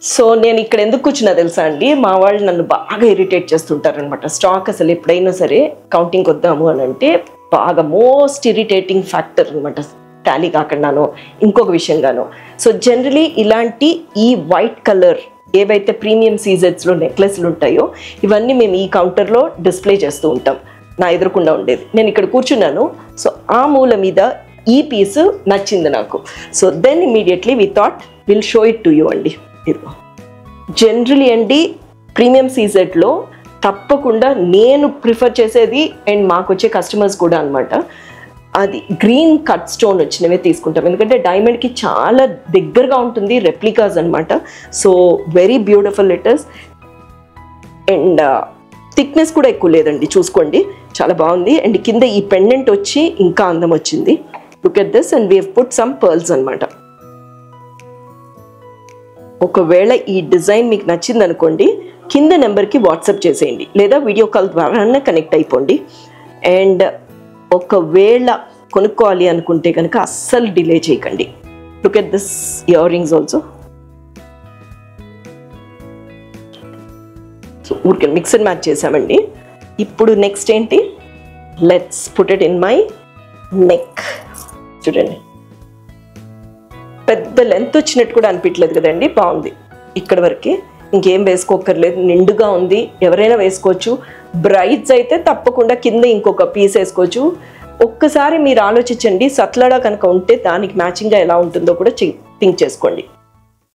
So నేను ఇక్కడ ఎందుకు కూర్చున్నా తెలుసా అండి, మా వాళ్ళు నన్ను బాగా ఇరిటేట్ చేస్తుంటారు అనమాట. స్టాక్ అసలు ఎప్పుడైనా సరే కౌంటింగ్ వద్దాము అని అంటే బాగా మోస్ట్ ఇరిటేటింగ్ ఫ్యాక్టర్ అనమాట, టాలీ కాకుండానో ఇంకొక విషయంగానో. సో జనరలీ ఇలాంటి ఈ వైట్ కలర్ ఏవైతే ప్రీమియం సీజెట్స్లో నెక్లెస్లు ఉంటాయో ఇవన్నీ మేము ఈ కౌంటర్లో డిస్ప్లే చేస్తూ ఉంటాం. నా ఎదురుకుండా ఉండేది, నేను ఇక్కడ కూర్చున్నాను. సో ఆ మూల మీద ఈ పీస్ నచ్చింది నాకు. So then immediately we thought will show it to you అండి. జనరలీ అండి ప్రీమియం సీజెట్లో తప్పకుండా నేను ప్రిఫర్ చేసేది అండ్ మాకు వచ్చే కస్టమర్స్ కూడా అనమాట, అది గ్రీన్ కట్ స్టోన్ వచ్చినవే తీసుకుంటాం. ఎందుకంటే డైమండ్కి చాలా దగ్గరగా ఉంటుంది, రెప్లికాస్ అనమాట. So very beautiful it is. And thickness కూడా ఎక్కువ లేదండి, చూసుకోండి చాలా బాగుంది. అండ్ కింద ఈ పెండెంట్ వచ్చి ఇంకా అందం వచ్చింది. Look at this and we have put some pearls అనమాట. ఒకవేళ ఈ డిజైన్ మీకు నచ్చింది అనుకోండి, కింద నెంబర్కి వాట్సాప్ చేసేయండి లేదా వీడియో కాల్ ద్వారా కనెక్ట్ అయిపోండి. అండ్ ఒకవేళ కొనుక్కోవాలి అనుకుంటే కనుక అస్సలు డిలే చేయకండి. Look at this ear rings also. So ఊరికే మిక్స్ అండ్ మ్యాచ్ చేసామండి. ఇప్పుడు నెక్స్ట్ ఏంటి, let's put it in my neck. చూడండి పెద్ద లెంత్ వచ్చినట్టు కూడా అనిపించలేదు కదండి, బాగుంది. ఇక్కడ వరకు ఇంకేం వేసుకోక్కర్లేదు, నిండుగా ఉంది, ఎవరైనా వేసుకోవచ్చు. బ్రైడ్స్ అయితే తప్పకుండా కింద ఇంకొక పీస్ వేసుకోవచ్చు. ఒక్కసారి మీరు ఆలోచించండి, సత్లడా కనుక ఉంటే దానికి మ్యాచింగ్గా ఎలా ఉంటుందో కూడా థింక్ చేసుకోండి.